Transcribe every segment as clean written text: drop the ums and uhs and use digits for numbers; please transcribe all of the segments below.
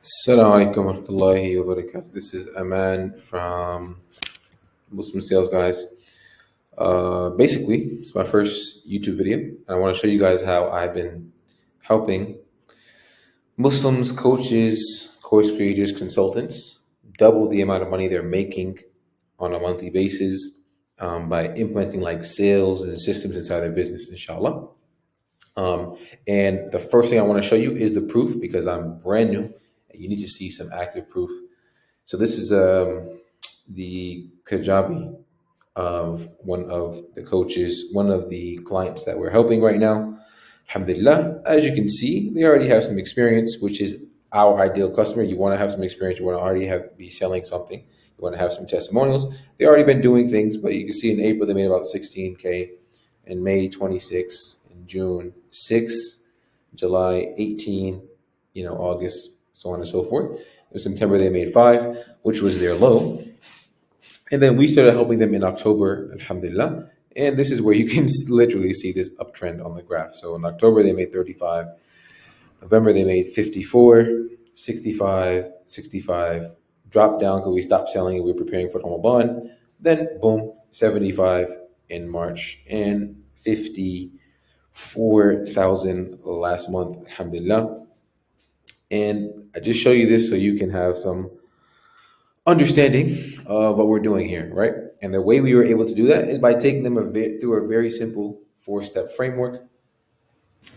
Assalamu alaikum wa rahmatullahi wa barakatuh. This is Aman from Muslim Sales Guys. Basically, it's my first YouTube video. I want to show you guys how I've been helping Muslims, coaches, course creators, consultants double the amount of money they're making on a monthly basis by implementing like sales and systems inside their business, inshallah. And the first thing I want to show you is the proof because I'm brand new and you need to see some active proof. So this is the Kajabi of one of the coaches, one of the clients that we're helping right now. Alhamdulillah, as you can see, they already have some experience, which is our ideal customer. You want to have some experience. You want to already be selling something. You want to have some testimonials. They already been doing things, but you can see in April they made about 16K, in May 26, in June 6, July 18, August, so on and so forth. In September they made 5, which was their low. And then we started helping them in October, alhamdulillah. And this is where you can literally see this uptrend on the graph. So in October, they made 35. November, they made 54, 65, 65. Dropped down because we stopped selling and we were preparing for Ramadan. Then, boom, 75 in March and 54,000 last month, alhamdulillah. And I just show you this so you can have some understanding of what we're doing here, right? And the way we were able to do that is by taking them through a very simple 4-step framework,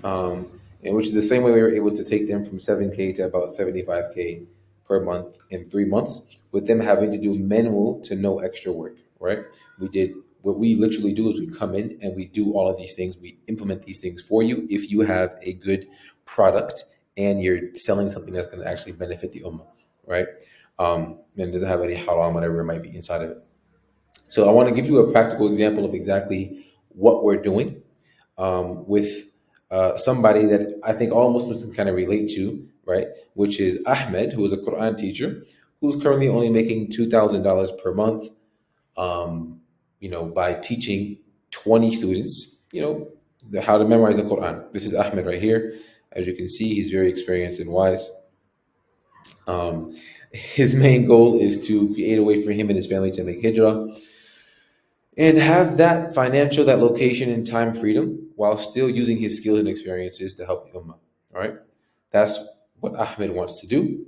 and which is the same way we were able to take them from 7K to about 75K per month in 3 months, with them having to do minimal to no extra work, right? What we literally do is we come in and we do all of these things. We implement these things for you if you have a good product and you're selling something that's going to actually benefit the ummah, right? And it doesn't have any haram, whatever it might be inside of it. So I want to give you a practical example of exactly what we're doing with somebody that I think all Muslims can kind of relate to, right? Which is Ahmed, who is a Quran teacher, who's currently only making $2,000 per month, by teaching 20 students, how to memorize the Quran. This is Ahmed right here. As you can see, he's very experienced and wise. His main goal is to create a way for him and his family to make hijrah and have that financial, that location and time freedom while still using his skills and experiences to help the ummah. All right. That's what Ahmed wants to do.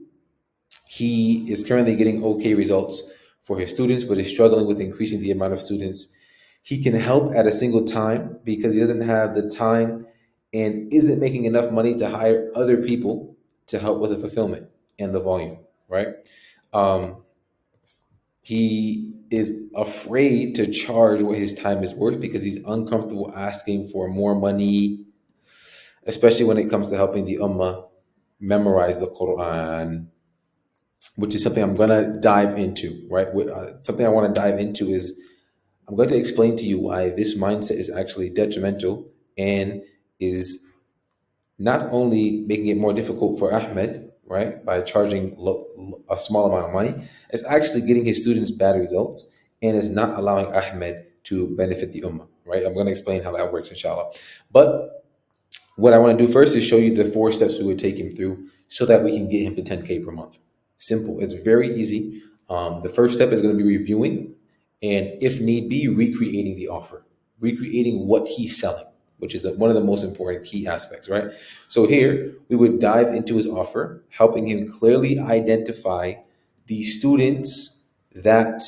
He is currently getting okay results for his students, but is struggling with increasing the amount of students he can help at a single time because he doesn't have the time and isn't making enough money to hire other people to help with the fulfillment and the volume, right? He is afraid to charge what his time is worth because he's uncomfortable asking for more money, especially when it comes to helping the ummah memorize the Quran, which is something I'm going to dive into, right? Something I want to dive into is I'm going to explain to you why this mindset is actually detrimental and is not only making it more difficult for Ahmed, right, by charging a small amount of money, it's actually getting his students bad results and is not allowing Ahmed to benefit the ummah, right? I'm going to explain how that works, inshallah. But what I want to do first is show you the 4 steps we would take him through so that we can get him to 10K per month. Simple. It's very easy. The first step is going to be reviewing and, if need be, recreating the offer, recreating what he's selling, which is one of the most important key aspects, right? So here we would dive into his offer, helping him clearly identify the students that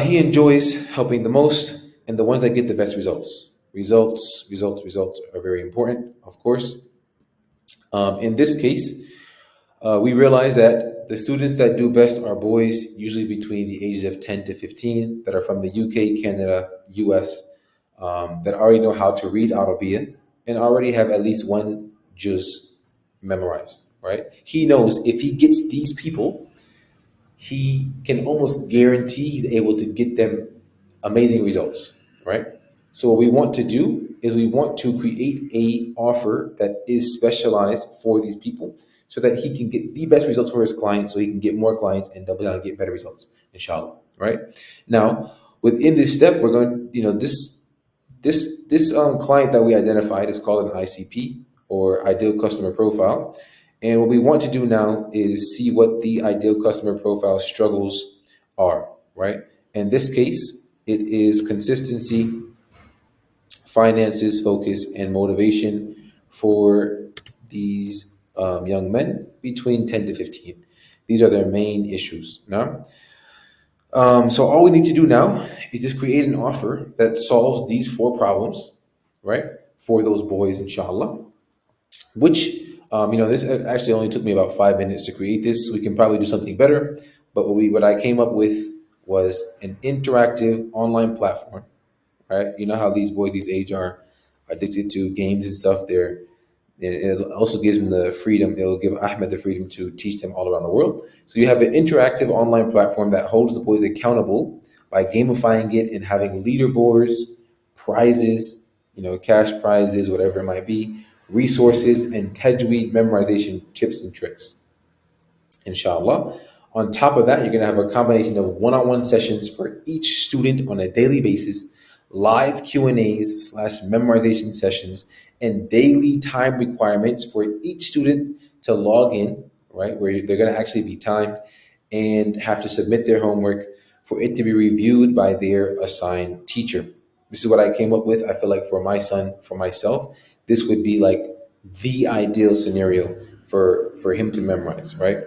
he enjoys helping the most and the ones that get the best results. Results are very important, of course. In this case, we realize that the students that do best are boys, usually between the ages of 10 to 15, that are from the UK, Canada, US, that already know how to read Arabiya and already have at least one juz memorized, right? He knows if he gets these people, he can almost guarantee he's able to get them amazing results, right? So what we want to do is we want to create a offer that is specialized for these people so that he can get the best results for his clients, so he can get more clients and double down and get better results, inshallah, right? Now, within this step, we're going, this client that we identified is called an ICP, or ideal customer profile, And what we want to do now is see what the ideal customer profile struggles are, right? In this case, it is consistency, finances, focus, and motivation for these young men between 10 to 15. These are their main issues. Now, so all we need to do now is just create an offer that solves these four problems, right? For those boys, inshallah. Which, this actually only took me about 5 minutes to create this. So we can probably do something better. But what I came up with was an interactive online platform, right? You know how these boys these age are addicted to games and stuff. It also gives them the freedom. It'll give Ahmed the freedom to teach them all around the world. So you have an interactive online platform that holds the boys accountable by gamifying it and having leaderboards, prizes, cash prizes, whatever it might be, resources, and tajweed memorization tips and tricks, inshallah. On top of that, you're going to have a combination of one-on-one sessions for each student on a daily basis, live Q&As slash memorization sessions, and daily time requirements for each student to log in, right, where they're going to actually be timed and have to submit their homework for it to be reviewed by their assigned teacher. This is what I came up with. I feel like for my son, for myself, this would be like the ideal scenario for him to memorize, right?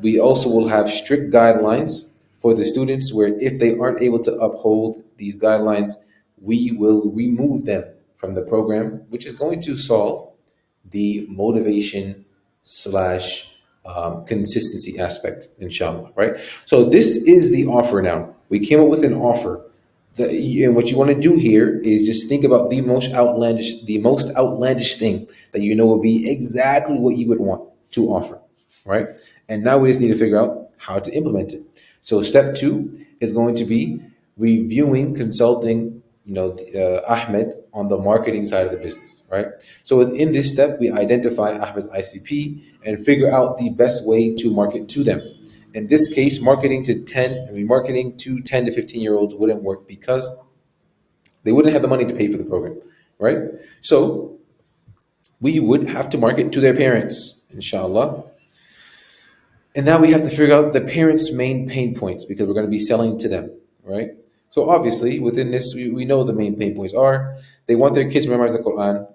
We also will have strict guidelines for the students where if they aren't able to uphold these guidelines, we will remove them from the program, which is going to solve the motivation slash consistency aspect, inshallah, right? So this is the offer now. We came up with an offer. And what you want to do here is just think about the most outlandish thing that will be exactly what you would want to offer, right? And now we just need to figure out how to implement it. So step two is going to be reviewing, consulting, Ahmed on the marketing side of the business, right? So within this step, we identify Ahmed's ICP and figure out the best way to market to them. In this case, marketing to 10 to 15-year-olds wouldn't work because they wouldn't have the money to pay for the program, right? So we would have to market to their parents, inshallah. And now we have to figure out the parents' main pain points because we're going to be selling to them, right? So obviously, within this, we know the main pain points are they want their kids to memorize the Quran,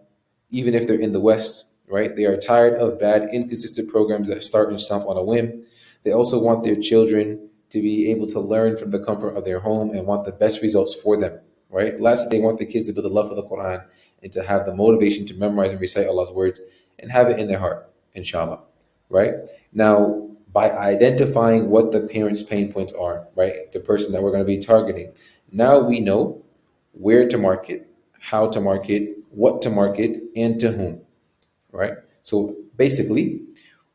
even if they're in the West, right? They are tired of bad, inconsistent programs that start and stop on a whim. They also want their children to be able to learn from the comfort of their home and want the best results for them, right? Lastly, they want the kids to build a love for the Quran and to have the motivation to memorize and recite Allah's words and have it in their heart, inshallah, right? Now, by identifying what the parents' pain points are, right? The person that we're going to be targeting. Now we know where to market, how to market, what to market, and to whom, right? So basically,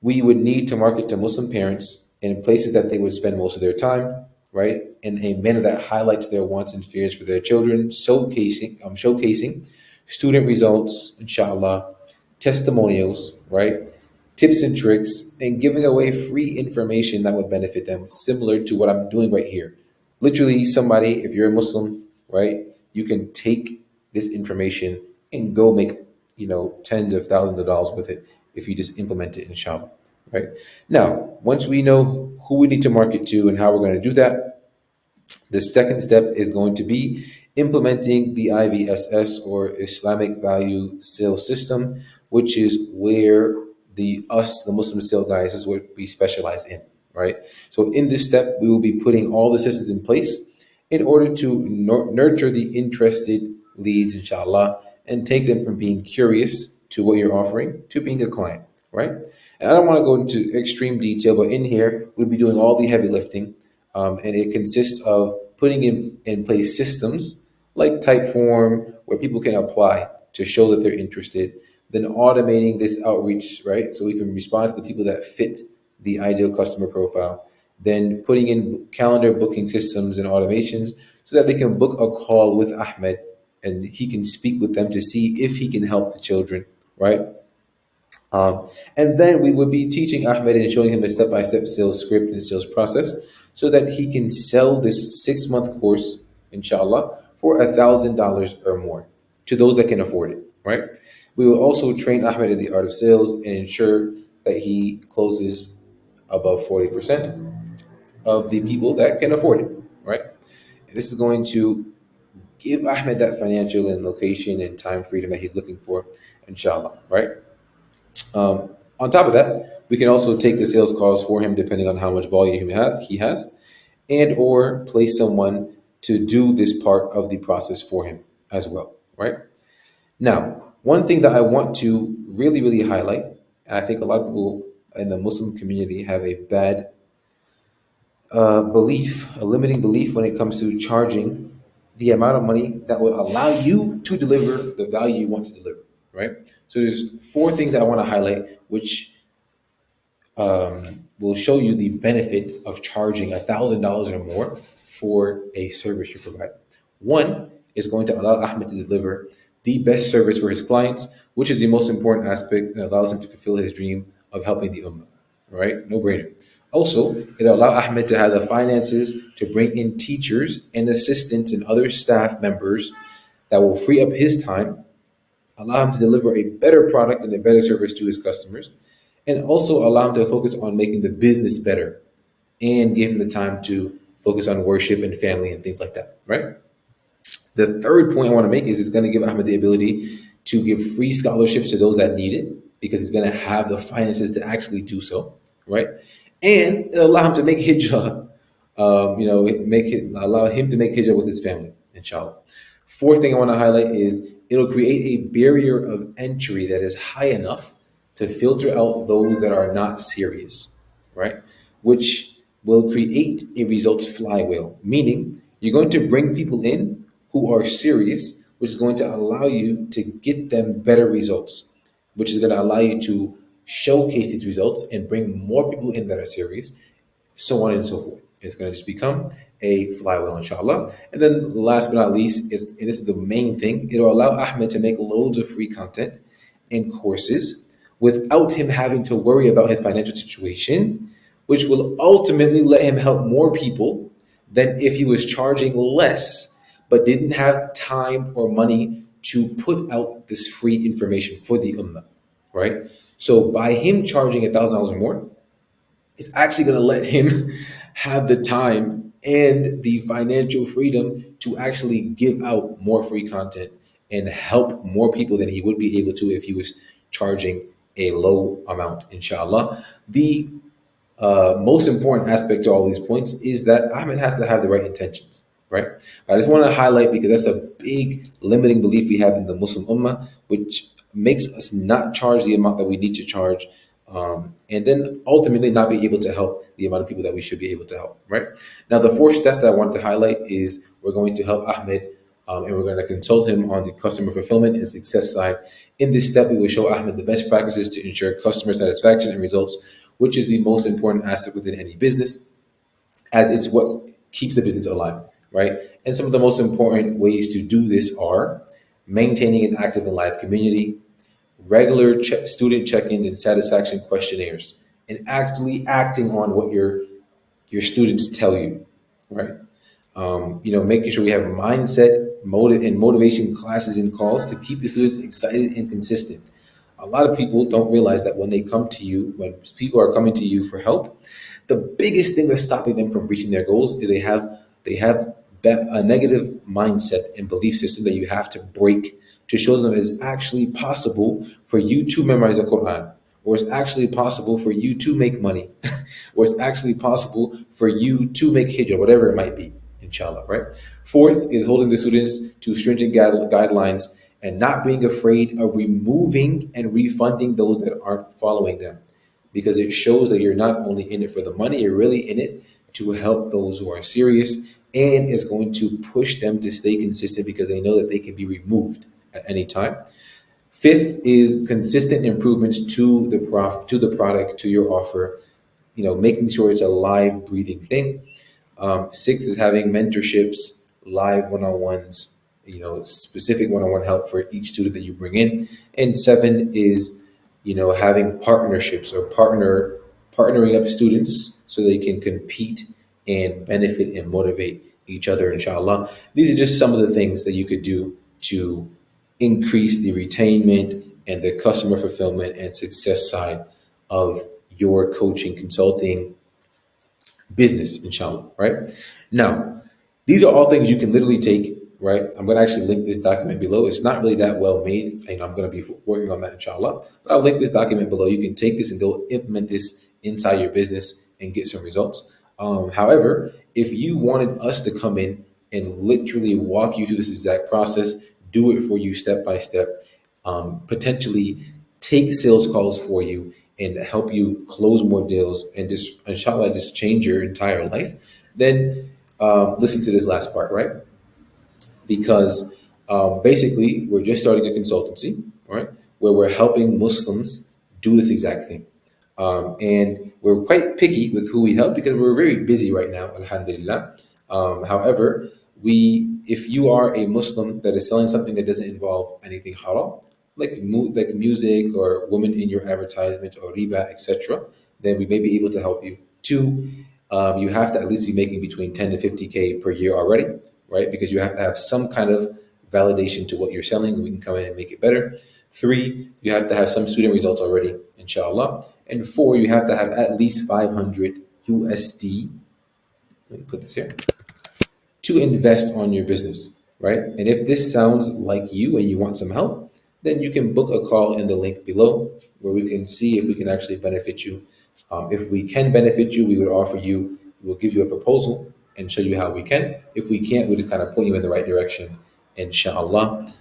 we would need to market to Muslim parents in places that they would spend most of their time, right? In a manner that highlights their wants and fears for their children, showcasing student results, inshallah, testimonials, right? Tips and tricks, and giving away free information that would benefit them, similar to what I'm doing right here. Literally, somebody, if you're a Muslim, right, you can take this information and go make, tens of thousands of dollars with it if you just implement it, inshallah, right? Now, once we know who we need to market to and how we're going to do that, the second step is going to be implementing the IVSS or Islamic Value Sales System, which is where the Muslim sale guys, is what we specialize in, right? So in this step, we will be putting all the systems in place in order to nurture the interested leads, inshallah, and take them from being curious to what you're offering to being a client, right? And I don't want to go into extreme detail, but in here, we'll be doing all the heavy lifting. And it consists of putting in place systems like Typeform, where people can apply to show that they're interested, then automating this outreach, right? So we can respond to the people that fit the ideal customer profile, then putting in calendar booking systems and automations so that they can book a call with Ahmed and he can speak with them to see if he can help the children, right? And then we would be teaching Ahmed and showing him a step-by-step sales script and sales process so that he can sell this 6-month course, inshallah, for $1,000 or more to those that can afford it, right? We will also train Ahmed in the art of sales and ensure that he closes above 40% of the people that can afford it, right? And this is going to give Ahmed that financial and location and time freedom that he's looking for, inshallah, right? On top of that, we can also take the sales calls for him depending on how much volume he has, and or place someone to do this part of the process for him as well, right? Now, one thing that I want to really, really highlight, and I think a lot of people in the Muslim community have a bad belief, a limiting belief when it comes to charging the amount of money that will allow you to deliver the value you want to deliver, right? So there's four things that I want to highlight, which will show you the benefit of charging $1,000 or more for a service you provide. One is going to allow Ahmed to deliver the best service for his clients, which is the most important aspect and allows him to fulfill his dream of helping the ummah. Right? No brainer. Also, it'll allow Ahmed to have the finances to bring in teachers and assistants and other staff members that will free up his time, allow him to deliver a better product and a better service to his customers, and also allow him to focus on making the business better and give him the time to focus on worship and family and things like that, right? The third point I want to make is it's going to give Ahmed the ability to give free scholarships to those that need it because he's going to have the finances to actually do so, right? And it'll allow him to make hijrah, allow him to make hijrah with his family, inshallah. Fourth thing I want to highlight is it'll create a barrier of entry that is high enough to filter out those that are not serious, right? Which will create a results flywheel, meaning you're going to bring people in who are serious, which is going to allow you to get them better results, which is going to allow you to showcase these results and bring more people in that are serious, so on and so forth. It's going to just become a flywheel, inshallah. And then last but not least, and this is the main thing, it'll allow Ahmed to make loads of free content and courses without him having to worry about his financial situation, which will ultimately let him help more people than if he was charging less but didn't have time or money to put out this free information for the ummah, right? So by him charging $1,000 or more, it's actually going to let him have the time and the financial freedom to actually give out more free content and help more people than he would be able to if he was charging a low amount, inshallah. The most important aspect to all these points is that Ahmed has to have the right intentions, right? But I just want to highlight because that's a big limiting belief we have in the Muslim Ummah, which makes us not charge the amount that we need to charge, and then ultimately not be able to help the amount of people that we should be able to help, right? Now, the fourth step that I want to highlight is we're going to help Ahmed and we're going to consult him on the customer fulfillment and success side. In this step, we will show Ahmed the best practices to ensure customer satisfaction and results, which is the most important aspect within any business, as it's what keeps the business alive, right? And some of the most important ways to do this are maintaining an active and live community, regular student check-ins and satisfaction questionnaires, and actually acting on what your students tell you, right? Making sure we have and motivation classes and calls to keep the students excited and consistent. A lot of people don't realize that when people are coming to you for help, the biggest thing that's stopping them from reaching their goals is they have a negative mindset and belief system that you have to break to show them it's actually possible for you to memorize the Quran, or it's actually possible for you to make money, or it's actually possible for you to make hijrah, whatever it might be, inshallah, right? Fourth is holding the students to stringent guidelines and not being afraid of removing and refunding those that aren't following them, because it shows that you're not only in it for the money, you're really in it to help those who are serious, and it's going to push them to stay consistent because they know that they can be removed at any time. Fifth is consistent improvements to the product, to your offer, making sure it's a live, breathing thing. Sixth is having mentorships, live one-on-ones, specific one-on-one help for each student that you bring in. And seven is, having partnerships or partnering up students so they can compete and benefit and motivate each other, inshallah. These are just some of the things that you could do to increase the retainment and the customer fulfillment and success side of your coaching, consulting business, inshallah, right? Now, these are all things you can literally take, right? I'm going to actually link this document below. It's not really that well made, and I'm going to be working on that, inshallah. But I'll link this document below. You can take this and go implement this inside your business and get some results. However, if you wanted us to come in and literally walk you through this exact process, do it for you step by step, potentially take sales calls for you and help you close more deals and just inshallah just change your entire life, then listen to this last part, right? Because basically we're just starting a consultancy, right, where we're helping Muslims do this exact thing. And we're quite picky with who we help because we're very busy right now, alhamdulillah. However, if you are a Muslim that is selling something that doesn't involve anything halal, like music or women in your advertisement or riba, etc., then we may be able to help you. Two, you have to at least be making between 10 to 50K per year already, right? Because you have to have some kind of validation to what you're selling, and we can come in and make it better. Three, you have to have some student results already, inshallah. And four, you have to have at least 500 USD. Let me put this here to invest on your business, right? And if this sounds like you and you want some help, then you can book a call in the link below where we can see if we can actually benefit you. If we can benefit you, we would offer you, we'll give you a proposal and show you how we can. If we can't, we'll just kind of point you in the right direction, inshallah.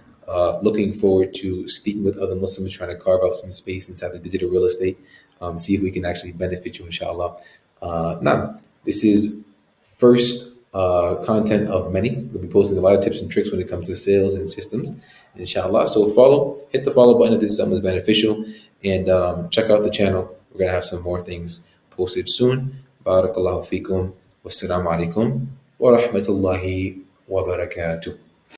Looking forward to speaking with other Muslims trying to carve out some space inside the digital real estate, see if we can actually benefit you, inshallah. Now, this is first content of many. We'll be posting a lot of tips and tricks when it comes to sales and systems, inshallah. So hit the follow button if this is something that's beneficial, and check out the channel. We're going to have some more things posted soon. Barakallahu fikum. Wassalamu alaikum wa rahmatullahi wa barakatuh.